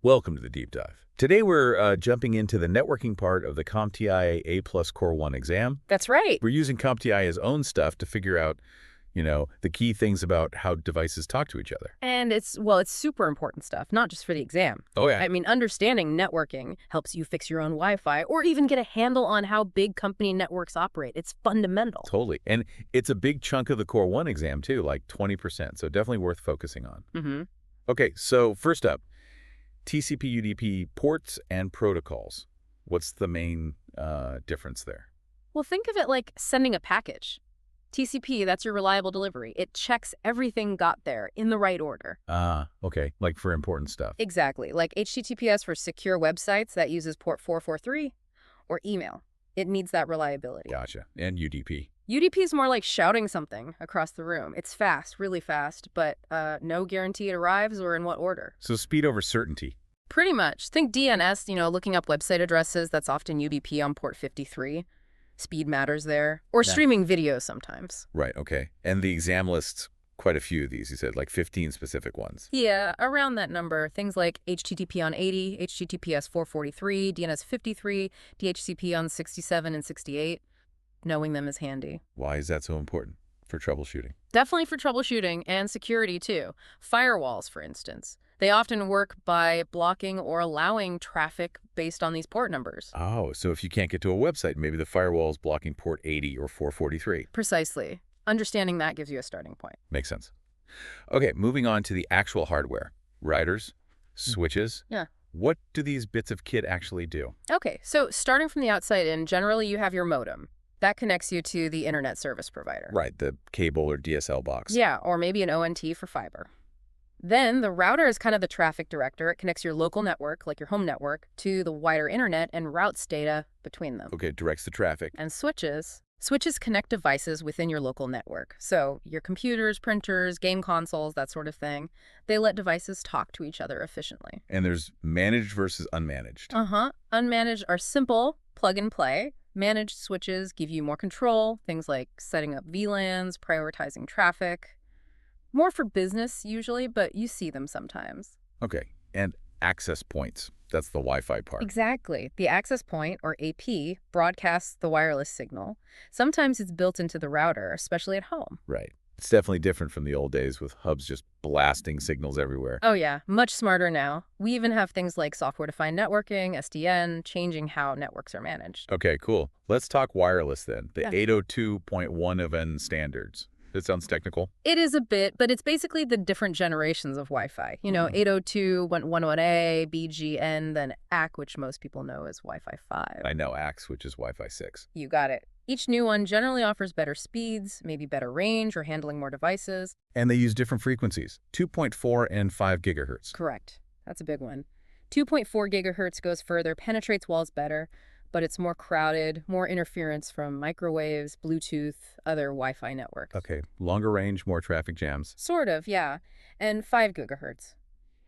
Welcome to the Deep Dive. Today we're jumping into the networking part of the CompTIA A Core 1 exam. That's right. We're using CompTIA's own stuff to figure out, the key things about how devices talk to each other. And it's super important stuff, not just for the exam. Oh, yeah. I mean, understanding networking helps you fix your own Wi-Fi or even get a handle on how big company networks operate. It's fundamental. Totally. And it's a big chunk of the Core 1 exam, too, like 20%, so definitely worth focusing on. Mm-hmm. Okay, so first up, TCP/UDP ports and protocols. What's the main difference there? Well, think of it like sending a package. TCP, that's your reliable delivery. It checks everything got there in the right order. Okay, like for important stuff. Exactly. Like HTTPS for secure websites that uses port 443, or email. It needs that reliability. Gotcha. And UDP. UDP is more like shouting something across the room. It's fast, really fast, but no guarantee it arrives or in what order. So speed over certainty. Pretty much. Think DNS, looking up website addresses, that's often UDP on port 53. Speed matters there. Or streaming video sometimes. Right, okay. And the exam lists quite a few of these, you said, like 15 specific ones. Yeah, around that number. Things like HTTP on 80, HTTPS 443, DNS 53, DHCP on 67 and 68. Knowing them is handy. Why is that so important for troubleshooting? Definitely for troubleshooting and security, too. Firewalls, for instance. They often work by blocking or allowing traffic based on these port numbers. Oh, so if you can't get to a website, maybe the firewall is blocking port 80 or 443. Precisely. Understanding that gives you a starting point. Makes sense. Okay, moving on to the actual hardware. Routers, switches. Yeah. What do these bits of kit actually do? Okay, so starting from the outside in, generally you have your modem. That connects you to the internet service provider. Right, the cable or DSL box. Yeah, or maybe an ONT for fiber. Then the router is kind of the traffic director. It connects your local network, like your home network, to the wider internet and routes data between them. Okay, directs the traffic. And switches connect devices within your local network. So your computers, printers, game consoles, that sort of thing. They let devices talk to each other efficiently. And there's managed versus unmanaged. Unmanaged are simple, plug and play. Managed switches give you more control, things like setting up VLANs, prioritizing traffic. More for business, usually, but you see them sometimes. Okay, and access points. That's the Wi-Fi part. Exactly. The access point, or AP, broadcasts the wireless signal. Sometimes it's built into the router, especially at home. Right. It's definitely different from the old days with hubs just blasting signals everywhere. Oh yeah, much smarter now. We even have things like software-defined networking, SDN, changing how networks are managed. Okay, cool. Let's talk wireless then. The Yeah. 802.1 standards. That sounds technical. It is a bit, but it's basically the different generations of Wi-Fi. 802 went 1.1a, BGN, then AC, which most people know as Wi-Fi 5. I know AX, which is Wi-Fi 6. You got it. Each new one generally offers better speeds, maybe better range or handling more devices. And they use different frequencies, 2.4 and 5 gigahertz. Correct. That's a big one. 2.4 gigahertz goes further, penetrates walls better, but it's more crowded, more interference from microwaves, Bluetooth, other Wi-Fi networks. Okay, longer range, more traffic jams. Sort of, yeah. And 5 gigahertz.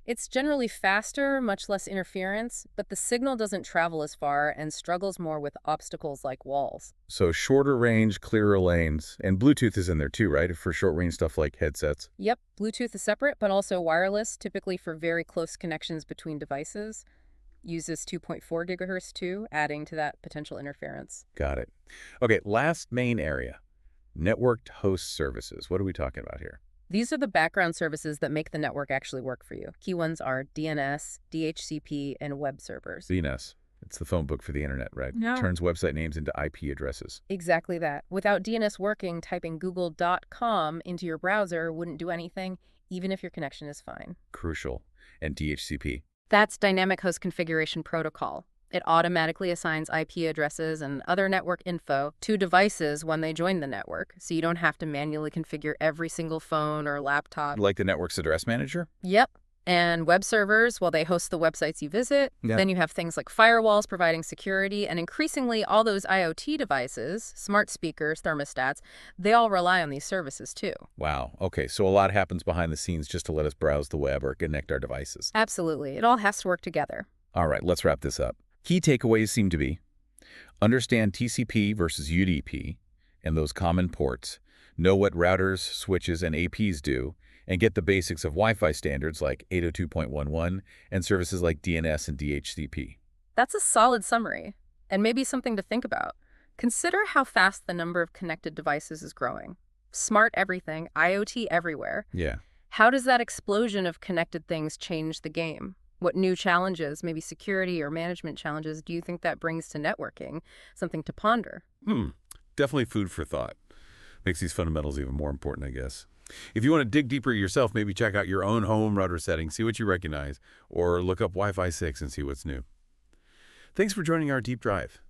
It's generally faster, much less interference, but the signal doesn't travel as far and struggles more with obstacles like walls. So shorter range, clearer lanes. And Bluetooth is in there too, right? For short range stuff like headsets. Yep, Bluetooth is separate, but also wireless, typically for very close connections between devices. Uses 2.4 gigahertz too, adding to that potential interference. Got it. Okay, last main area, networked host services. What are we talking about here? These are the background services that make the network actually work for you. Key ones are DNS, DHCP, and web servers. DNS. It's the phone book for the internet, right? No. Turns website names into IP addresses. Exactly that. Without DNS working, typing google.com into your browser wouldn't do anything, even if your connection is fine. Crucial. And DHCP. That's Dynamic Host Configuration Protocol. It automatically assigns IP addresses and other network info to devices when they join the network, so you don't have to manually configure every single phone or laptop. Like the network's address manager? Yep. And web servers, well, they host the websites you visit. Yeah. Then you have things like firewalls providing security, and increasingly all those IoT devices, smart speakers, thermostats, they all rely on these services too. Wow. Okay, so a lot happens behind the scenes just to let us browse the web or connect our devices. Absolutely. It all has to work together. All right, let's wrap this up. Key takeaways seem to be: understand TCP versus UDP and those common ports, know what routers, switches, and APs do, and get the basics of Wi-Fi standards like 802.11 and services like DNS and DHCP. That's a solid summary, and maybe something to think about. Consider how fast the number of connected devices is growing. Smart everything, IoT everywhere. Yeah. How does that explosion of connected things change the game? What new challenges, maybe security or management challenges, do you think that brings to networking? Something to ponder. Definitely food for thought. Makes these fundamentals even more important, I guess. If you want to dig deeper yourself, maybe check out your own home router settings, see what you recognize, or look up Wi-Fi 6 and see what's new. Thanks for joining our deep dive.